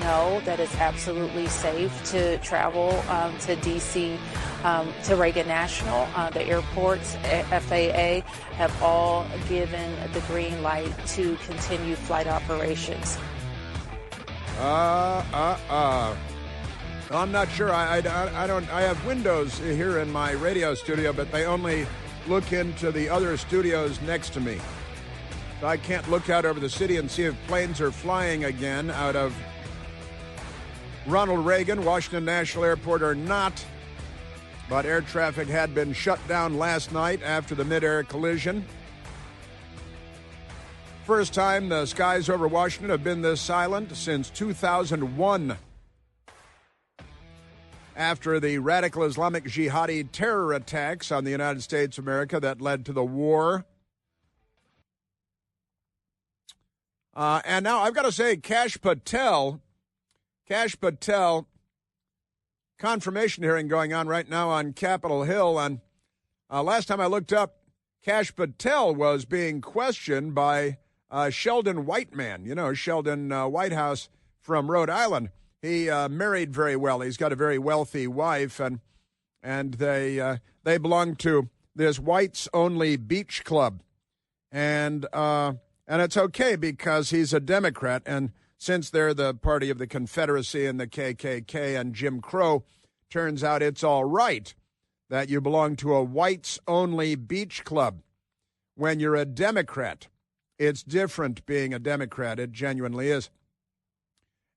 know that it's absolutely safe to travel to D.C., to Reagan National. The airports, FAA, have all given the green light to continue flight operations. I'm not sure. I don't. I have windows here in my radio studio, but they only look into the other studios next to me. So I can't look out over the city and see if planes are flying again out of Ronald Reagan, Washington National Airport or not. But air traffic had been shut down last night after the mid-air collision. First time the skies over Washington have been this silent since 2001. After the radical Islamic jihadi terror attacks on the United States of America that led to the war. And now I've got to say, Kash Patel, confirmation hearing going on right now on Capitol Hill. And last time I looked up, Kash Patel was being questioned by Sheldon Whiteman, Sheldon Whitehouse from Rhode Island. He married very well. He's got a very wealthy wife, and they belong to this whites-only beach club. And it's okay because he's a Democrat, and since they're the party of the Confederacy and the KKK and Jim Crow, turns out it's all right that you belong to a whites-only beach club. When you're a Democrat, it's different being a Democrat. It genuinely is.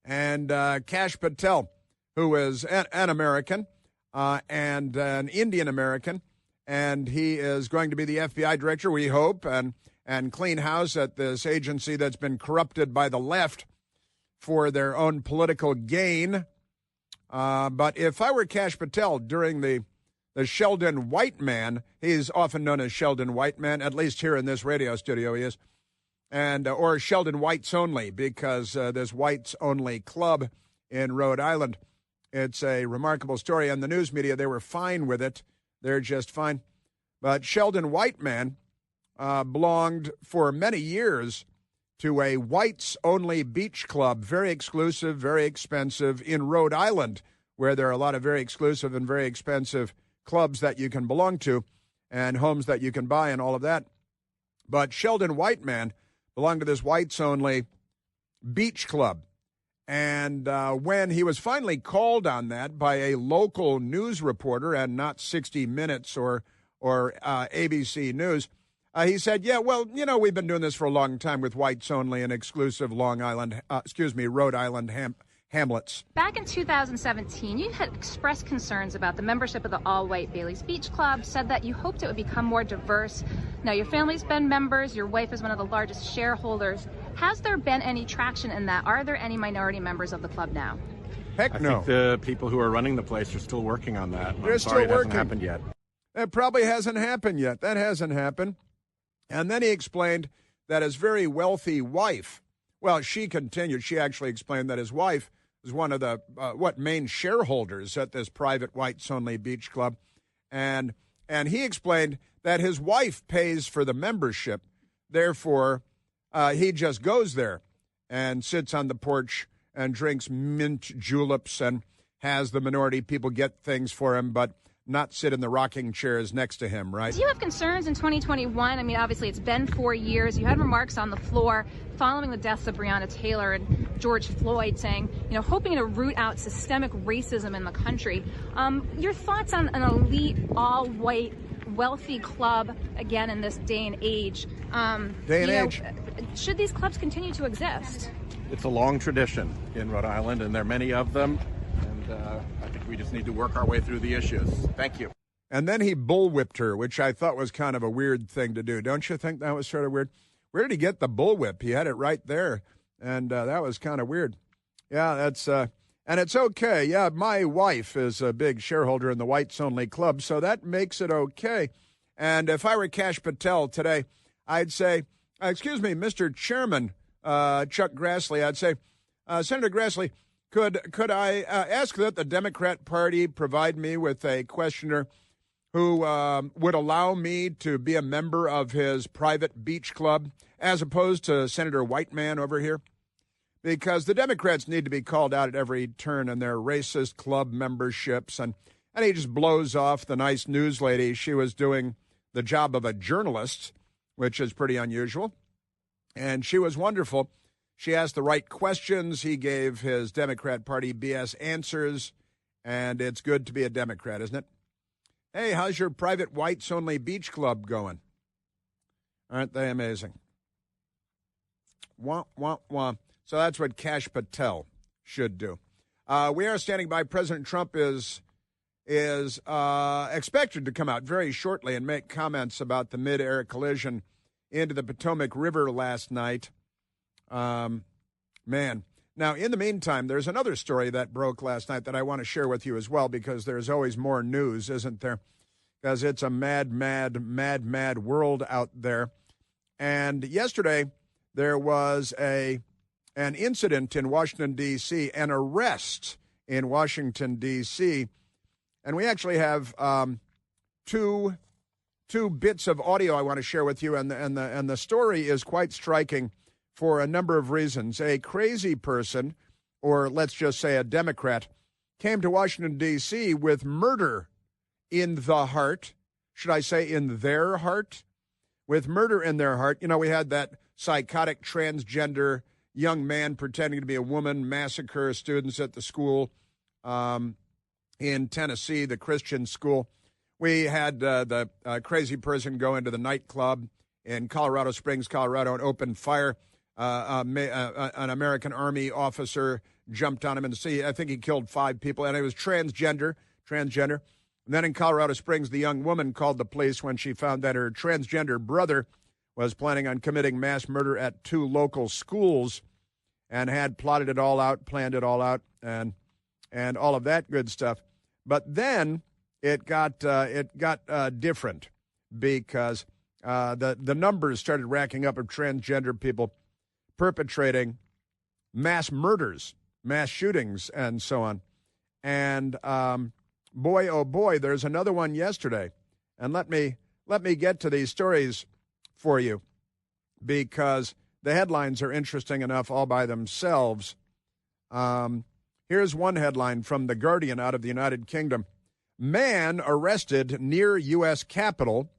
And Kash Patel, who is an American and an Indian American, and he is going to be the FBI director, we hope, and clean house at this agency that's been corrupted by the left for their own political gain. But if I were Kash Patel during the Sheldon Whiteman, he's often known as Sheldon Whiteman, at least here in this radio studio he is, and or Sheldon Whites Only, because this Whites Only club in Rhode Island, it's a remarkable story. And the news media, they were fine with it. They're just fine. But Sheldon Whiteman belonged for many years to a whites-only beach club, very exclusive, very expensive, in Rhode Island, where there are a lot of very exclusive and very expensive clubs that you can belong to and homes that you can buy and all of that. But Sheldon Whiteman belonged to this whites-only beach club. And when he was finally called on that by a local news reporter and not 60 Minutes or ABC News, he said, yeah, well, we've been doing this for a long time with whites-only and exclusive Rhode Island hamlets. Back in 2017, you had expressed concerns about the membership of the all-white Bailey's Beach Club, said that you hoped it would become more diverse. Now, your family's been members. Your wife is one of the largest shareholders. Has there been any traction in that? Are there any minority members of the club now? Heck no. I think the people who are running the place are still working on that. They're still working. It hasn't happened yet. It probably hasn't happened yet. That hasn't happened. And then he explained that his very wealthy wife, well, she continued. She actually explained that his wife is one of the main shareholders at this private whites-only beach club. And he explained that his wife pays for the membership. Therefore, he just goes there and sits on the porch and drinks mint juleps and has the minority people get things for him, but not sit in the rocking chairs next to him, right? Do you have concerns in 2021? I mean, obviously, it's been 4 years. You had remarks on the floor following the deaths of Breonna Taylor and George Floyd saying, hoping to root out systemic racism in the country. Your thoughts on an elite, all-white, wealthy club, again, in this day and age? Should these clubs continue to exist? It's a long tradition in Rhode Island, and there are many of them. And I think we just need to work our way through the issues. Thank you. And then he bullwhipped her, which I thought was kind of a weird thing to do. Don't you think that was sort of weird? Where did he get the bullwhip? He had it right there, and that was kind of weird. Yeah, that's and it's okay. Yeah, my wife is a big shareholder in the whites-only club, so that makes it okay. And if I were Kash Patel today, I'd say, excuse me, Mr. Chairman, Chuck Grassley, I'd say, Senator Grassley, Could I ask that the Democrat Party provide me with a questioner who would allow me to be a member of his private beach club as opposed to Senator Whiteman over here? because the Democrats need to be called out at every turn in their racist club memberships. And he just blows off the nice news lady. She was doing the job of a journalist, which is pretty unusual. And she was wonderful. She asked the right questions. He gave his Democrat Party BS answers. And it's good to be a Democrat, isn't it? Hey, how's your private whites-only beach club going? Aren't they amazing? Wah, wah, wah. So that's what Kash Patel should do. We are standing by. President Trump is expected to come out very shortly and make comments about the mid-air collision into the Potomac River last night. Man. Now, in the meantime, there's another story that broke last night that I want to share with you as well, because there's always more news, isn't there? Because it's a mad, mad, mad, mad world out there. And yesterday, there was an incident in Washington, D.C., an arrest in Washington, D.C., and we actually have two bits of audio I want to share with you, and the story is quite striking for a number of reasons. A crazy person, or let's just say a Democrat, came to Washington, D.C. with murder in the heart. Should I say in their heart? With murder in their heart. You know, we had that psychotic transgender young man pretending to be a woman massacre students at the school in Tennessee, the Christian school. We had the crazy person go into the nightclub in Colorado Springs, Colorado, and open fire. An American Army officer jumped on him in the sea. I think he killed 5 people, and it was transgender. And then in Colorado Springs, the young woman called the police when she found that her transgender brother was planning on committing mass murder at 2 local schools and had plotted it all out, planned it all out, and all of that good stuff. But then it got different, because the numbers started racking up of transgender people perpetrating mass murders, mass shootings, and so on. And boy, oh boy, there's another one yesterday. And let me get to these stories for you, because the headlines are interesting enough all by themselves. Here's one headline from The Guardian out of the United Kingdom. Man arrested near U.S. Capitol,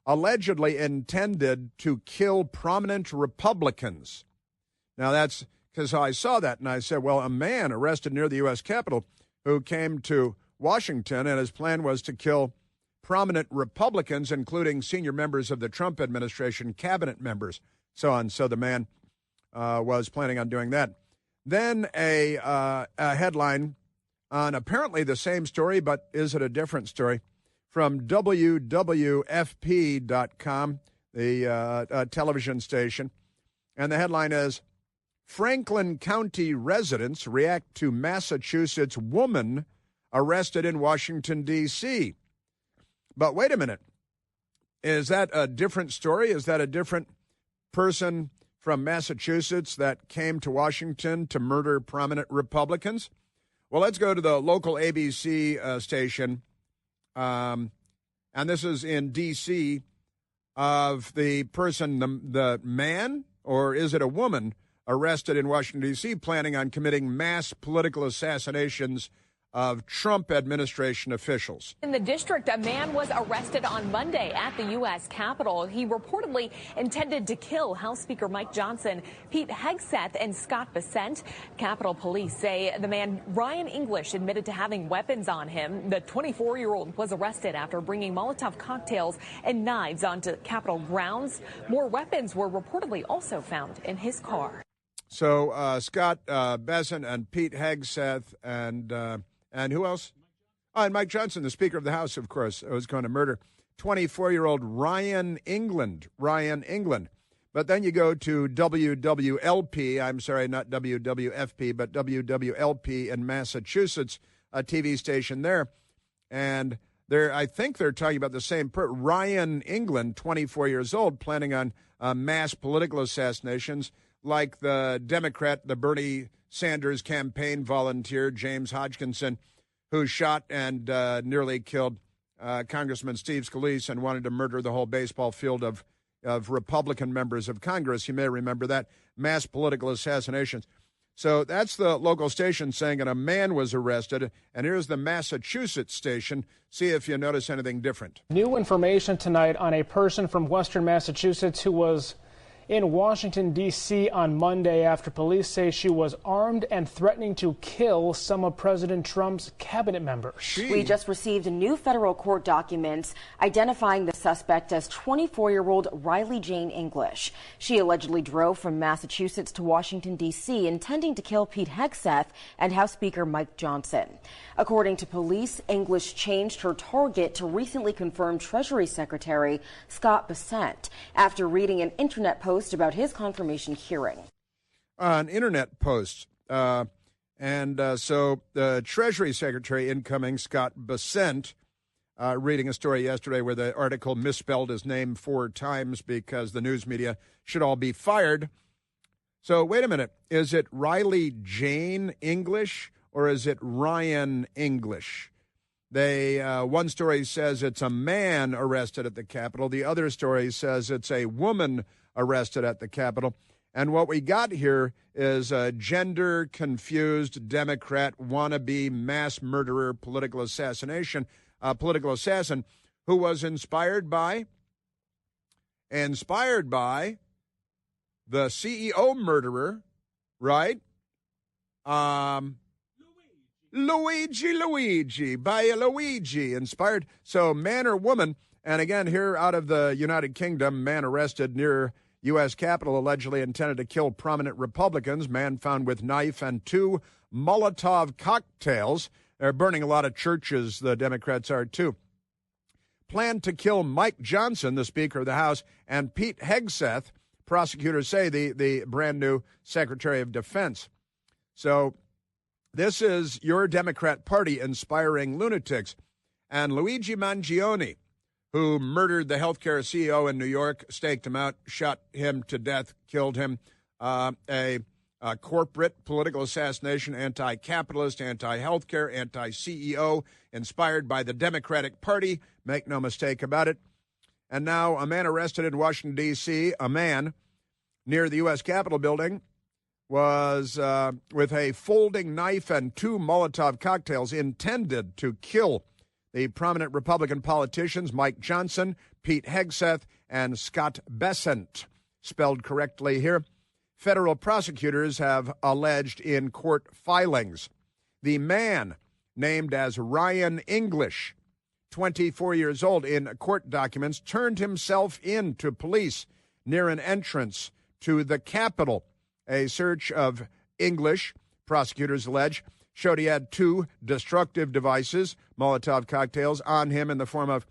allegedly intended to kill prominent Republicans. Now, that's because I saw that, and I said, well, a man arrested near the U.S. Capitol who came to Washington, and his plan was to kill prominent Republicans, including senior members of the Trump administration, cabinet members, so on. So the man was planning on doing that. Then a headline on apparently the same story, but is it a different story, from WWFP.com, the television station. And the headline is, Franklin County residents react to Massachusetts woman arrested in Washington, D.C. But wait a minute. Is that a different story? Is that a different person from Massachusetts that came to Washington to murder prominent Republicans? Well, let's go to the local ABC station, and this is in D.C., of the person, the man, or is it a woman, arrested in Washington, D.C., planning on committing mass political assassinations of Trump administration officials. In the district, a man was arrested on Monday at the U.S. Capitol. He reportedly intended to kill House Speaker Mike Johnson, Pete Hegseth, and Scott Bessent. Capitol Police say the man, Ryan English, admitted to having weapons on him. The 24-year-old was arrested after bringing Molotov cocktails and knives onto Capitol grounds. More weapons were reportedly also found in his car. So Scott Bessent and Pete Hegseth and who else? Oh, and Mike Johnson, the Speaker of the House, of course, was going to murder 24-year-old Ryan England. But then you go to WWLP, I'm sorry, not WWFP, but WWLP in Massachusetts, a TV station there. And I think they're talking about the same Ryan England, 24 years old, planning on mass political assassinations like the Democrat, the Bernie Sanders campaign volunteer, James Hodgkinson, who shot and nearly killed Congressman Steve Scalise and wanted to murder the whole baseball field of Republican members of Congress. You may remember that. Mass political assassinations. So that's the local station saying that a man was arrested. And here's the Massachusetts station. See if you notice anything different. New information tonight on a person from Western Massachusetts who was in Washington, D.C. on Monday after police say she was armed and threatening to kill some of President Trump's cabinet members. We just received new federal court documents identifying the suspect as 24-year-old Riley Jane English. She allegedly drove from Massachusetts to Washington, D.C., intending to kill Pete Hegseth and House Speaker Mike Johnson. According to police, English changed her target to recently confirmed Treasury Secretary Scott Bessent after reading an internet post about his confirmation hearing. An internet post. So the Treasury Secretary incoming, Scott Bessent, reading a story yesterday where the article misspelled his name 4 times because the news media should all be fired. So wait a minute. Is it Riley Jane English or is it Ryan English? One story says it's a man arrested at the Capitol. The other story says it's a woman arrested at the Capitol. And what we got here is a gender-confused Democrat wannabe mass murderer political assassin who was inspired by the CEO murderer, right? Luigi, inspired. So man or woman. And again, here out of the United Kingdom, man arrested near U.S. Capitol, allegedly intended to kill prominent Republicans. Man found with knife and 2 Molotov cocktails. They're burning a lot of churches, the Democrats are too. Planned to kill Mike Johnson, the Speaker of the House, and Pete Hegseth, prosecutors say, the brand new Secretary of Defense. So this is your Democrat Party inspiring lunatics. And Luigi Mangione, who murdered the healthcare CEO in New York, staked him out, shot him to death, killed him. A corporate political assassination, anti-capitalist, anti-healthcare, anti-CEO, inspired by the Democratic Party. Make no mistake about it. And now a man arrested in Washington, D.C., a man near the U.S. Capitol building, was with a folding knife and 2 Molotov cocktails intended to kill the prominent Republican politicians Mike Johnson, Pete Hegseth, and Scott Bessent, spelled correctly here. Federal prosecutors have alleged in court filings. The man, named as Ryan English, 24 years old, in court documents, turned himself in to police near an entrance to the Capitol. A search of English, prosecutors allege, showed he had 2 destructive devices, Molotov cocktails, on him in the form of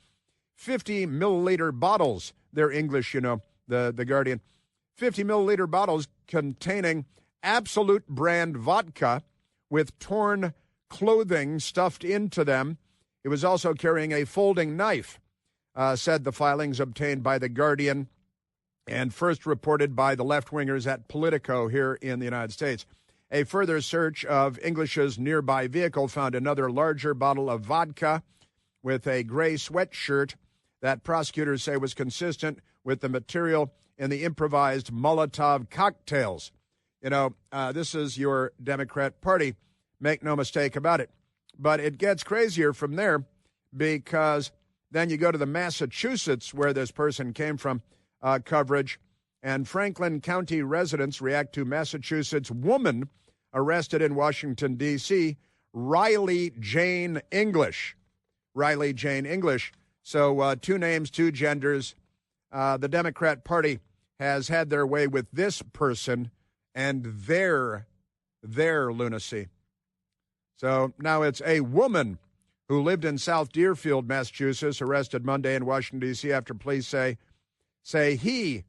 50-milliliter bottles. They're English, you know, the Guardian. 50-milliliter bottles containing Absolute brand vodka with torn clothing stuffed into them. He was also carrying a folding knife, said the filings obtained by the Guardian and first reported by the left-wingers at Politico here in the United States. A further search of English's nearby vehicle found another larger bottle of vodka with a gray sweatshirt that prosecutors say was consistent with the material in the improvised Molotov cocktails. You know, this is your Democrat Party. Make no mistake about it. But it gets crazier from there because then you go to the Massachusetts, where this person came from, coverage, and Franklin County residents react to Massachusetts woman arrested in Washington, D.C., Riley Jane English. Riley Jane English. So 2 names, 2 genders. The Democrat Party has had their way with this person and their lunacy. So now it's a woman who lived in South Deerfield, Massachusetts, arrested Monday in Washington, D.C. after police say he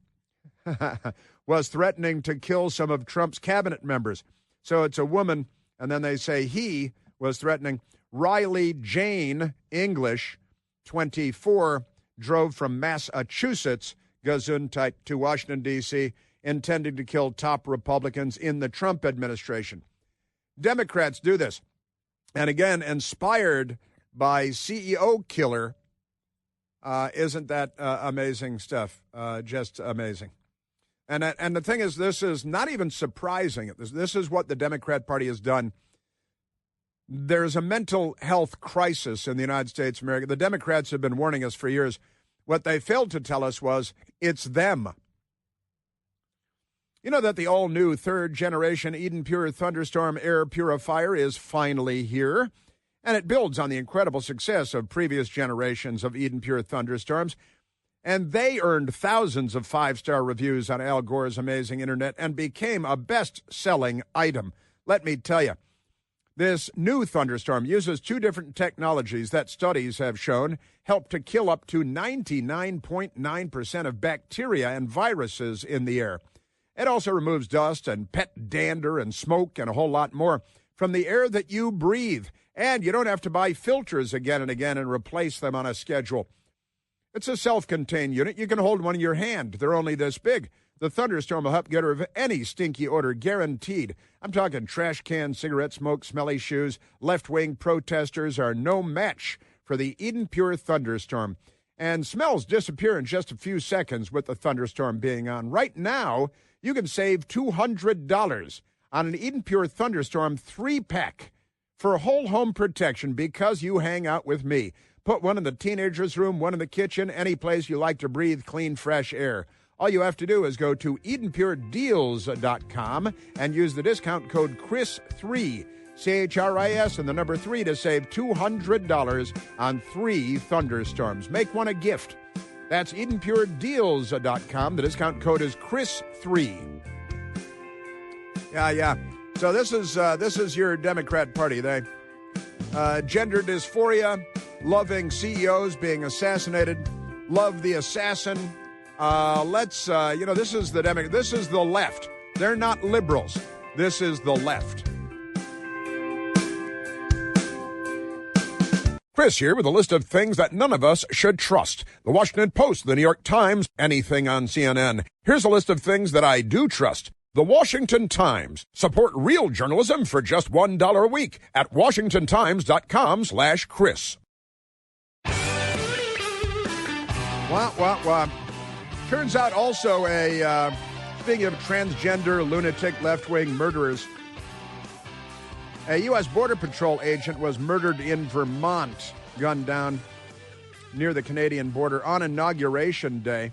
was threatening to kill some of Trump's cabinet members. So it's a woman, and then they say he was threatening. Riley Jane English, 24, drove from Massachusetts, Gesundheit, to Washington, D.C., intending to kill top Republicans in the Trump administration. Democrats do this. And again, inspired by CEO killer. Isn't that amazing stuff? Just amazing. And the thing is, this is not even surprising. This is what the Democrat Party has done. There's a mental health crisis in the United States of America. The Democrats have been warning us for years. What they failed to tell us was it's them. You know that the all-new third-generation Eden Pure Thunderstorm air purifier is finally here, and it builds on the incredible success of previous generations of Eden Pure Thunderstorms. And they earned thousands of five-star reviews on Al Gore's amazing internet and became a best-selling item. Let me tell you, this new thunderstorm uses two different technologies that studies have shown help to kill up to 99.9% of bacteria and viruses in the air. It also removes dust and pet dander and smoke and a whole lot more from the air that you breathe. And you don't have to buy filters again and again and replace them on a schedule. It's a self-contained unit. You can hold one in your hand. They're only this big. The Thunderstorm will help get rid of any stinky odor, guaranteed. I'm talking trash can, cigarette smoke, smelly shoes. Left-wing protesters are no match for the Eden Pure Thunderstorm. And smells disappear in just a few seconds with the Thunderstorm being on. Right now, you can save $200 on an Eden Pure Thunderstorm 3-pack for whole home protection because you hang out with me. Put one in the teenager's room, one in the kitchen, any place you like to breathe clean, fresh air. All you have to do is go to EdenPureDeals.com and use the discount code CHRIS3, CHRIS, and the number 3 to save $200 on 3 thunderstorms. Make one a gift. That's EdenPureDeals.com. The discount code is CHRIS3. Yeah. So this is your Democrat Party. They gender dysphoria, loving CEOs being assassinated, love the assassin. This is the left. They're not liberals. This is the left. Chris here with a list of things that none of us should trust. The Washington Post, the New York Times, anything on CNN. Here's a list of things that I do trust. The Washington Times. Support real journalism for just $1 a week at WashingtonTimes.com/Chris. Wow. Turns out also speaking of transgender, lunatic, left-wing murderers, a U.S. Border Patrol agent was murdered in Vermont, gunned down near the Canadian border on Inauguration Day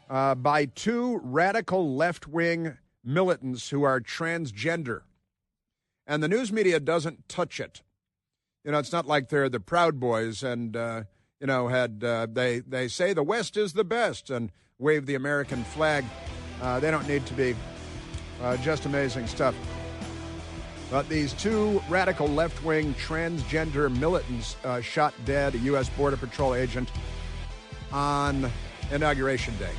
by two radical left-wing militants who are transgender. And the news media doesn't touch it. You know, it's not like they're the Proud Boys and, they say the West is the best and wave the American flag. They don't need to be. Just amazing stuff. But these two radical left-wing transgender militants shot dead a U.S. Border Patrol agent on Inauguration Day.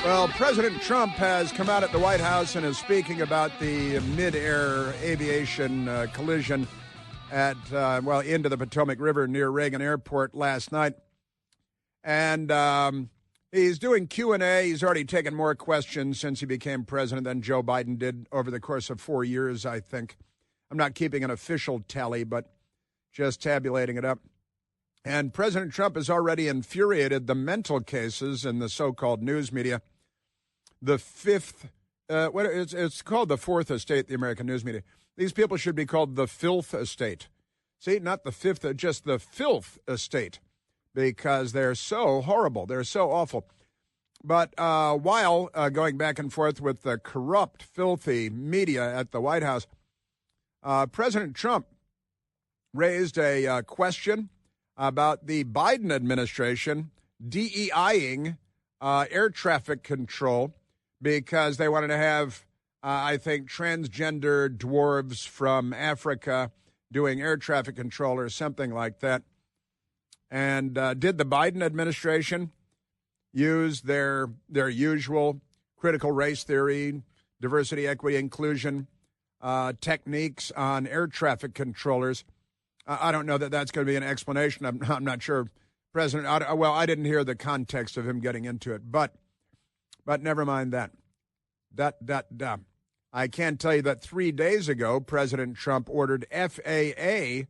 Well, President Trump has come out at the White House and is speaking about the mid-air aviation collision into the Potomac River near Reagan Airport last night. And he's doing Q&A. He's already taken more questions since he became president than Joe Biden did over the course of 4 years, I think. I'm not keeping an official tally, but just tabulating it up. And President Trump has already infuriated the mental cases in the so-called news media. The fifth, it's called the fourth estate, the American news media. These people should be called the filth estate. See, not the fifth, just the filth estate, because they're so horrible. They're so awful. But while going back and forth with the corrupt, filthy media at the White House, President Trump raised a question about the Biden administration DEIing air traffic control because they wanted to have, transgender dwarves from Africa doing air traffic control or something like that. And did the Biden administration use their usual critical race theory, diversity, equity, inclusion techniques on air traffic controllers? I don't know that that's going to be an explanation. I'm not sure. I didn't hear the context of him getting into it, but never mind that. I can tell you that 3 days ago, President Trump ordered FAA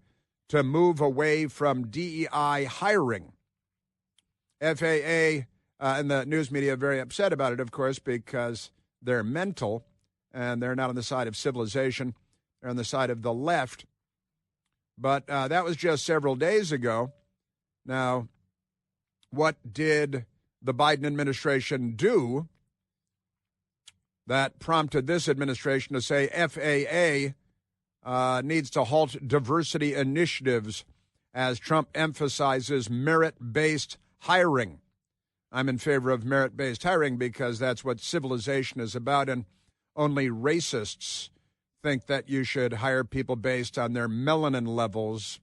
to move away from DEI hiring. FAA and the news media are very upset about it, of course, because they're mental and they're not on the side of civilization. They're on the side of the left. But that was just several days ago. Now, what did the Biden administration do that prompted this administration to say FAA needs to halt diversity initiatives as Trump emphasizes merit-based hiring? I'm in favor of merit-based hiring because that's what civilization is about, and only racists think that you should hire people based on their melanin levels,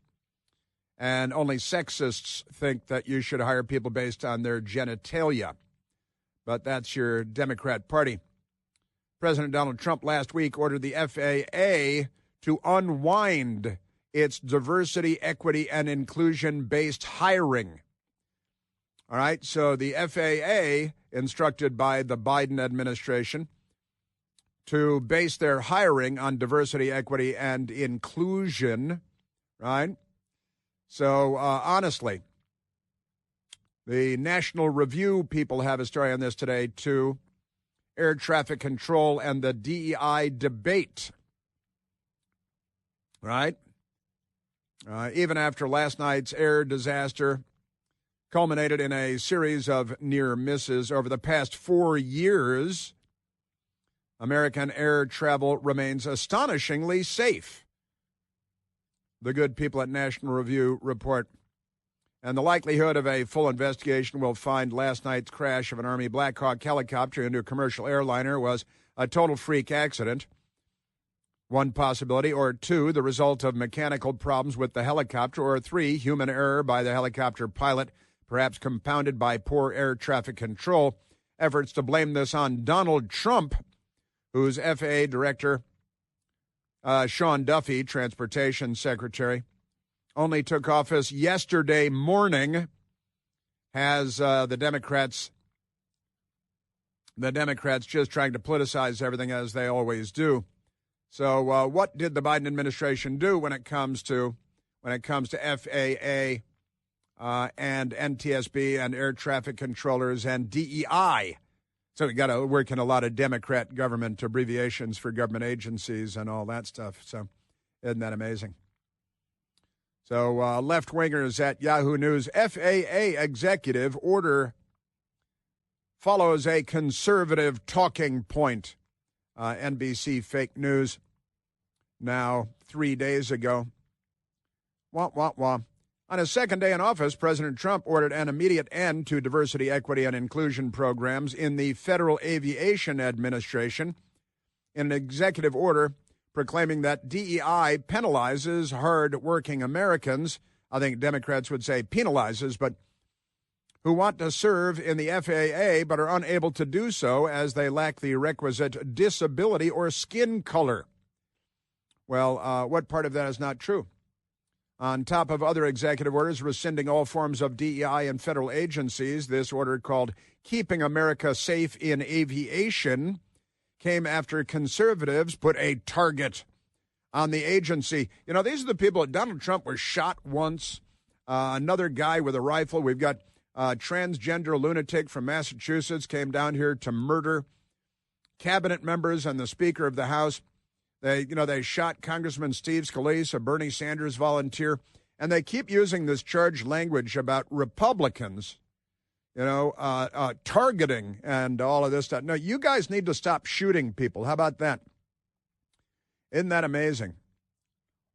and only sexists think that you should hire people based on their genitalia. But that's your Democrat Party. President Donald Trump last week ordered the FAA to unwind its diversity, equity, and inclusion-based hiring. All right, so the FAA, instructed by the Biden administration, to base their hiring on diversity, equity, and inclusion, right? So, honestly, the National Review people have a story on this today, too. Air traffic control and the DEI debate, right? Even after last night's air disaster culminated in a series of near misses over the past 4 years, American air travel remains astonishingly safe, the good people at National Review report. And the likelihood of a full investigation will find last night's crash of an Army Black Hawk helicopter into a commercial airliner was a total freak accident. One possibility, or two, the result of mechanical problems with the helicopter, or three, human error by the helicopter pilot, perhaps compounded by poor air traffic control. Efforts to blame this on Donald Trump, whose FAA director, Sean Duffy, Transportation Secretary, only took office yesterday morning, has the Democrats just trying to politicize everything as they always do. So what did the Biden administration do when it comes to FAA and NTSB and air traffic controllers and DEI? So we got to work in a lot of Democrat government abbreviations for government agencies and all that stuff. So isn't that amazing? So left-wingers at Yahoo News, FAA executive order follows a conservative talking point. NBC fake news now 3 days ago. Wah, wah, wah. On his second day in office, President Trump ordered an immediate end to diversity, equity, and inclusion programs in the Federal Aviation Administration in an executive order proclaiming that DEI penalizes hard-working Americans. I think Democrats would say penalizes, but who want to serve in the FAA but are unable to do so as they lack the requisite disability or skin color. Well, what part of that is not true? On top of other executive orders rescinding all forms of DEI in federal agencies, this order, called Keeping America Safe in Aviation, came after conservatives put a target on the agency. You know, these are the people. Donald Trump was shot once. Another guy with a rifle. We've got a transgender lunatic from Massachusetts came down here to murder cabinet members and the Speaker of the House. They shot Congressman Steve Scalise, a Bernie Sanders volunteer, and they keep using this charged language about Republicans, targeting and all of this stuff. No, you guys need to stop shooting people. How about that? Isn't that amazing?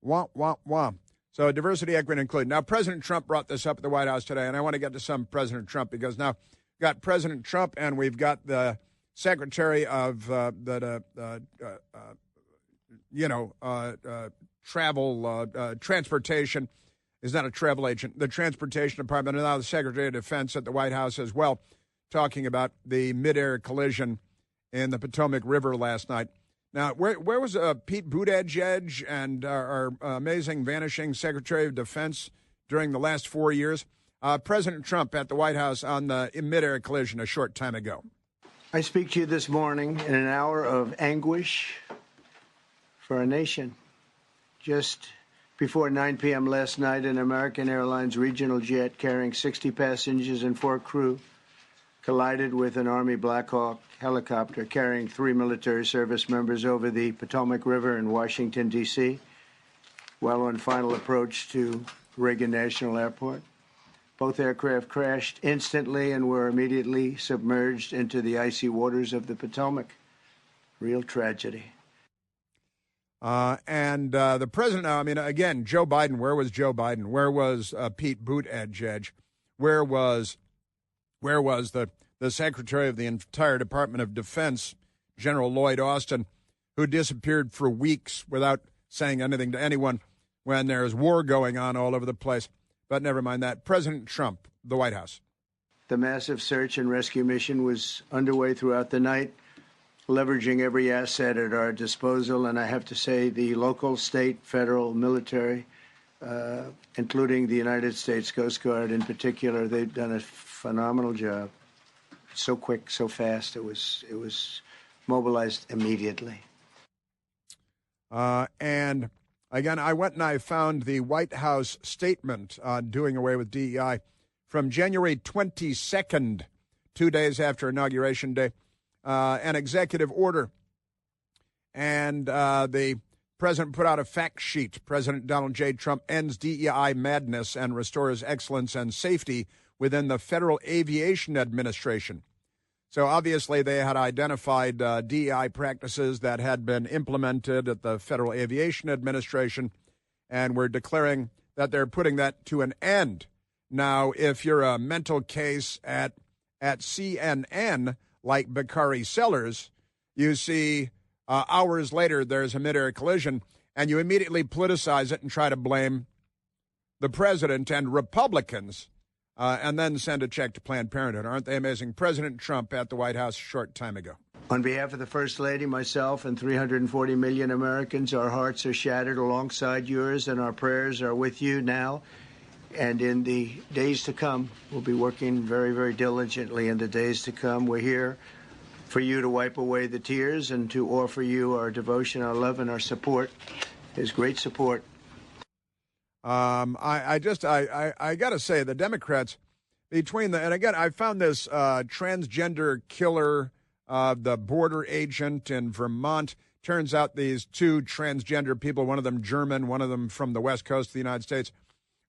Wah, wah, wah. So diversity, equity, and inclusion. Now, President Trump brought this up at the White House today, and I want to get to some President Trump because now we've got President Trump and we've got the Secretary of transportation. Is not a travel agent. The Transportation Department and now the Secretary of Defense at the White House as well, talking about the midair collision in the Potomac River last night. Now, where was Pete Buttigieg and our amazing vanishing Secretary of Defense during the last 4 years? President Trump at the White House on the midair collision a short time ago. I speak to you this morning in an hour of anguish for a nation just Before 9 p.m. last night, an American Airlines regional jet carrying 60 passengers and 4 crew collided with an Army Black Hawk helicopter carrying 3 military service members over the Potomac River in Washington, D.C., while on final approach to Reagan National Airport. Both aircraft crashed instantly and were immediately submerged into the icy waters of the Potomac. Real tragedy. And the president, I mean, again, Joe Biden, where was Joe Biden? Where was Pete Buttigieg? Where was the Secretary of the entire Department of Defense, General Lloyd Austin, who disappeared for weeks without saying anything to anyone when there's war going on all over the place? But never mind that. President Trump, the White House. The massive search and rescue mission was underway throughout the night, leveraging every asset at our disposal. And I have to say the local, state, federal, military, including the United States Coast Guard in particular, they've done a phenomenal job. So quick, so fast. It was mobilized immediately. And again, I went and I found the White House statement on doing away with DEI from January 22nd, 2 days after Inauguration Day. An executive order, and the president put out a fact sheet. President Donald J. Trump ends DEI madness and restores excellence and safety within the Federal Aviation Administration. So obviously they had identified DEI practices that had been implemented at the Federal Aviation Administration, and were declaring that they're putting that to an end. Now, if you're a mental case at CNN, like Bakari Sellers, you see hours later there's a mid-air collision, and you immediately politicize it and try to blame the president and Republicans, and then send a check to Planned Parenthood. Aren't they amazing? President Trump at the White House a short time ago. On behalf of the First Lady, myself, and 340 million Americans, our hearts are shattered alongside yours, and our prayers are with you now. And in the days to come, we'll be working very, very diligently in the days to come. We're here for you to wipe away the tears and to offer you our devotion, our love, and our support. There's great support. I got to say, the Democrats, and again, I found this transgender killer, the border agent in Vermont. Turns out these 2 transgender people, one of them German, one of them from the West Coast of the United States,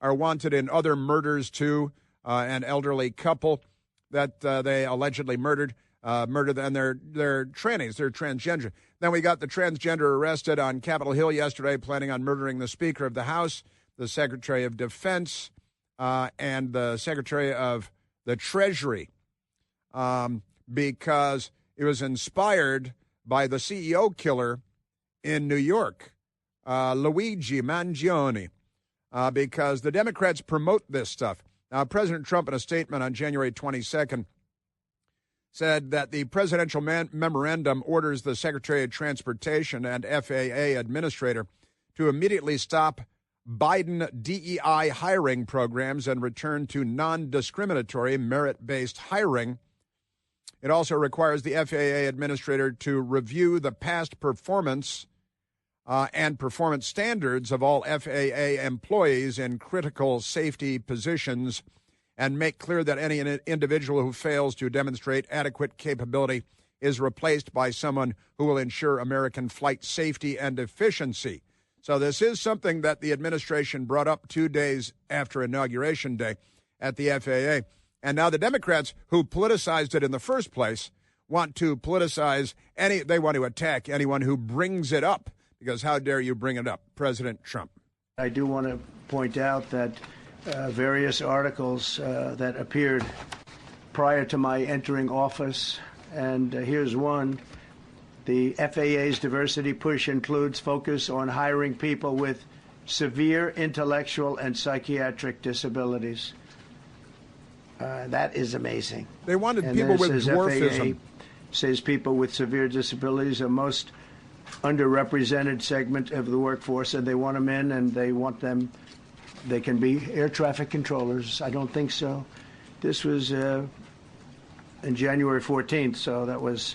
are wanted in other murders, too. An elderly couple that they allegedly murdered, and they're trannies, they're transgender. Then we got the transgender arrested on Capitol Hill yesterday, planning on murdering the Speaker of the House, the Secretary of Defense, and the Secretary of the Treasury, because it was inspired by the CEO killer in New York, Luigi Mangione. Because the Democrats promote this stuff. Now, President Trump, in a statement on January 22nd, said that the presidential memorandum orders the Secretary of Transportation and FAA administrator to immediately stop Biden DEI hiring programs and return to non-discriminatory merit-based hiring. It also requires the FAA administrator to review the past performance and performance standards of all FAA employees in critical safety positions, and make clear that any individual who fails to demonstrate adequate capability is replaced by someone who will ensure American flight safety and efficiency. So this is something that the administration brought up 2 days after Inauguration Day at the FAA. And now the Democrats, who politicized it in the first place, want to politicize they want to attack anyone who brings it up. Because how dare you bring it up, President Trump? I do want to point out that various articles that appeared prior to my entering office, and here's one. The FAA's diversity push includes focus on hiring people with severe intellectual and psychiatric disabilities. That is amazing. They wanted people with dwarfism. FAA says people with severe disabilities are most underrepresented segment of the workforce, and they want them in, and they can be air traffic controllers. I don't think so. This was in January 14th, so that was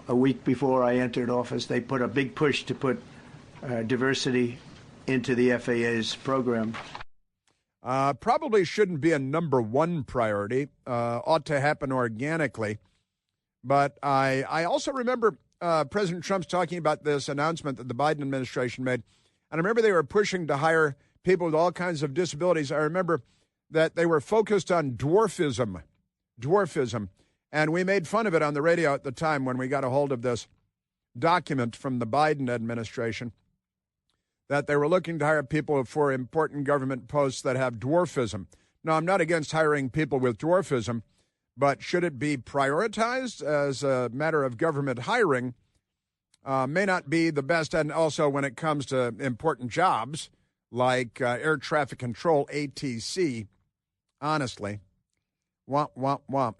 a week before I entered office. They put a big push to put diversity into the FAA's program. Probably shouldn't be a number one priority. Ought to happen organically. But I also remember President Trump's talking about this announcement that the Biden administration made. And I remember they were pushing to hire people with all kinds of disabilities. I remember that they were focused on dwarfism. And we made fun of it on the radio at the time when we got a hold of this document from the Biden administration, that they were looking to hire people for important government posts that have dwarfism. Now, I'm not against hiring people with dwarfism, but should it be prioritized as a matter of government hiring? May not be the best. And also when it comes to important jobs like air traffic control, ATC, honestly, womp.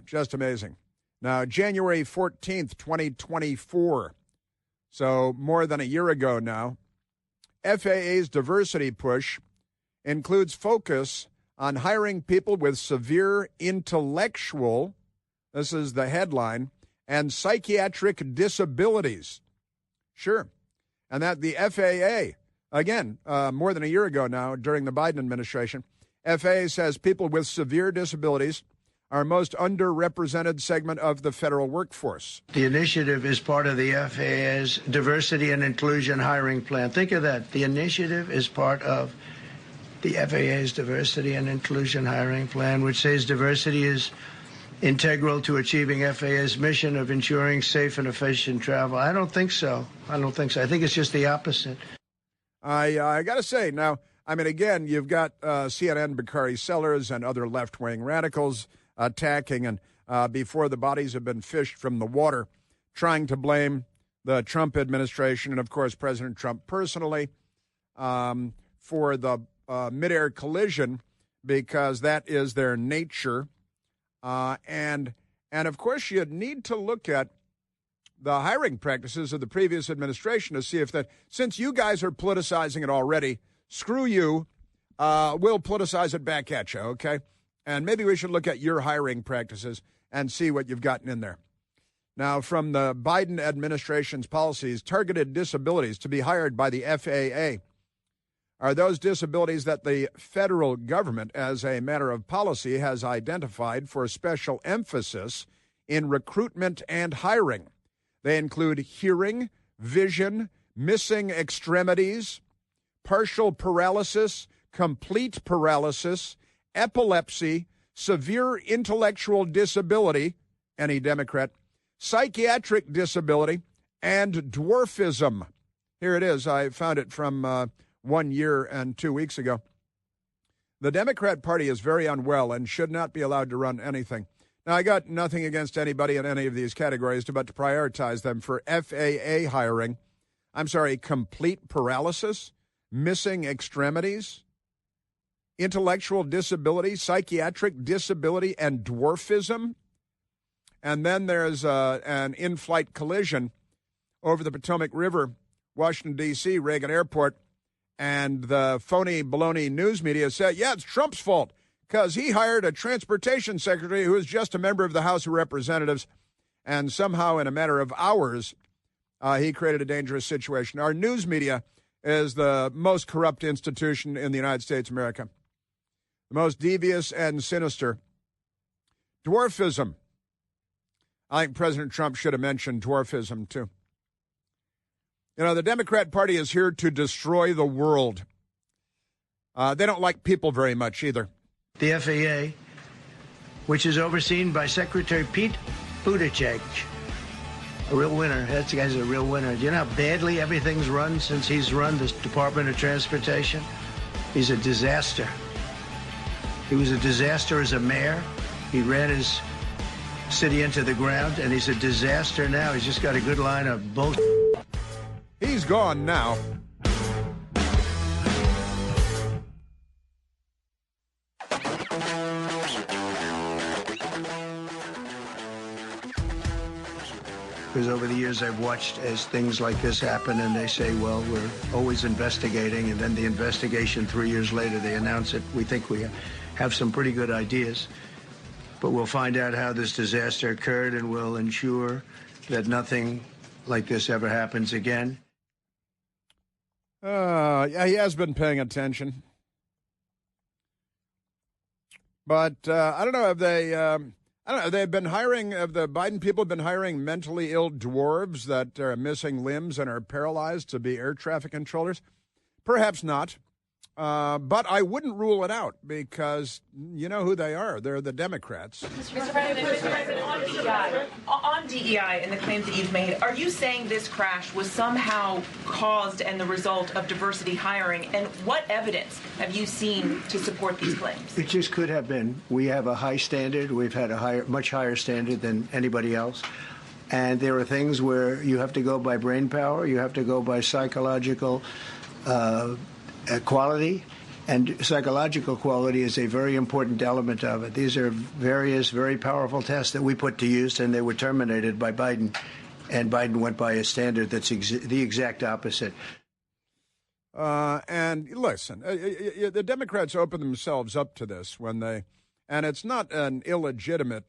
Just amazing. Now, January 14th, 2024, so more than a year ago now, FAA's diversity push includes focus on hiring people with severe intellectual, this is the headline, and psychiatric disabilities. Sure. And that the FAA, again, more than a year ago now, during the Biden administration, FAA says people with severe disabilities are most underrepresented segment of the federal workforce. The initiative is part of the FAA's diversity and inclusion hiring plan. Think of that. The initiative is part of the FAA's diversity and inclusion hiring plan, which says diversity is integral to achieving FAA's mission of ensuring safe and efficient travel. I don't think so. I think it's just the opposite. I got to say, now, I mean, again, you've got CNN, Bakari Sellers, and other left-wing radicals attacking, and before the bodies have been fished from the water, trying to blame the Trump administration and, of course, President Trump personally for the midair collision, because that is their nature. And of course, you need to look at the hiring practices of the previous administration to see if that, since you guys are politicizing it already, screw you, we'll politicize it back at you, okay? And maybe we should look at your hiring practices and see what you've gotten in there. Now, from the Biden administration's policies, targeted disabilities to be hired by the FAA are those disabilities that the federal government, as a matter of policy, has identified for special emphasis in recruitment and hiring. They include hearing, vision, missing extremities, partial paralysis, complete paralysis, epilepsy, severe intellectual disability, any Democrat, psychiatric disability, and dwarfism. Here it is. I found it from 1 year and 2 weeks ago. The Democrat Party is very unwell and should not be allowed to run anything. Now, I got nothing against anybody in any of these categories, but to prioritize them for FAA hiring, complete paralysis, missing extremities, intellectual disability, psychiatric disability, and dwarfism. And then there's an in-flight collision over the Potomac River, Washington, D.C., Reagan Airport. And the phony baloney news media said, yeah, it's Trump's fault because he hired a transportation secretary who is just a member of the House of Representatives. And somehow in a matter of hours, he created a dangerous situation. Our news media is the most corrupt institution in the United States of America. The most devious and sinister. Dwarfism. I think President Trump should have mentioned dwarfism, too. You know, the Democrat Party is here to destroy the world. They don't like people very much either. The FAA, which is overseen by Secretary Pete Buttigieg, a real winner. That guy's a real winner. Do you know how badly everything's run since he's run this Department of Transportation? He's a disaster. He was a disaster as a mayor. He ran his city into the ground, and he's a disaster now. He's just got a good line of bullshit. He's gone now. Because over the years I've watched as things like this happen, and they say, well, we're always investigating, and then the investigation 3 years later, they announce it. We think we have some pretty good ideas, but we'll find out how this disaster occurred, and we'll ensure that nothing like this ever happens again. Yeah, he has been paying attention. But I don't know, have they... they've been hiring, have the Biden people been hiring mentally ill dwarves that are missing limbs and are paralyzed to be air traffic controllers? Perhaps not. But I wouldn't rule it out because you know who they are. They're the Democrats. Mr. President, on DEI and the claims that you've made, are you saying this crash was somehow caused and the result of diversity hiring? And what evidence have you seen to support these claims? It just could have been. We have a high standard. We've had a much higher standard than anybody else. And there are things where you have to go by brain power. You have to go by psychological quality, and psychological quality is a very important element of it. These are various very powerful tests that we put to use, and they were terminated by Biden, and Biden went by a standard that's the exact opposite. And listen, the Democrats open themselves up to this when they, and it's not an illegitimate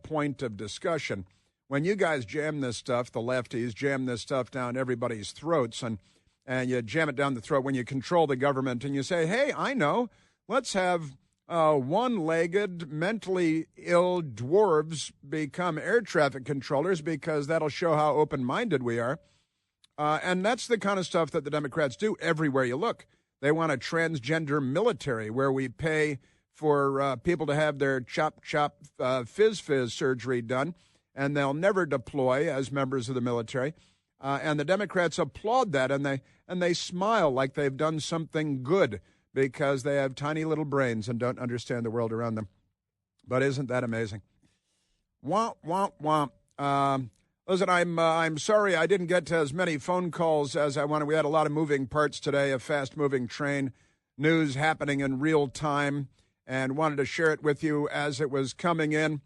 point of discussion. When you guys jam this stuff, the lefties jam this stuff down everybody's throats, and you jam it down the throat when you control the government and you say, hey, I know, let's have one-legged, mentally ill dwarves become air traffic controllers because that'll show how open-minded we are. And that's the kind of stuff that the Democrats do everywhere you look. They want a transgender military where we pay for people to have their chop fizz surgery done, and they'll never deploy as members of the military. And the Democrats applaud that, and they smile like they've done something good because they have tiny little brains and don't understand the world around them. But isn't that amazing? Womp, womp, womp. Listen, I'm sorry I didn't get to as many phone calls as I wanted. We had a lot of moving parts today, a fast-moving train, news happening in real time, and wanted to share it with you as it was coming in.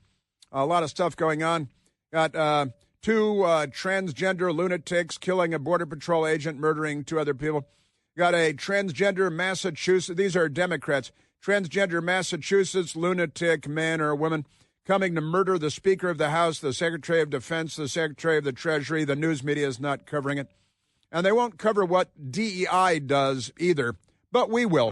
A lot of stuff going on. Got... two transgender lunatics killing a Border Patrol agent, murdering two other people. Got a transgender Massachusetts, these are Democrats, transgender Massachusetts lunatic man or woman coming to murder the Speaker of the House, the Secretary of Defense, the Secretary of the Treasury. The news media is not covering it. And they won't cover what DEI does either, but we will.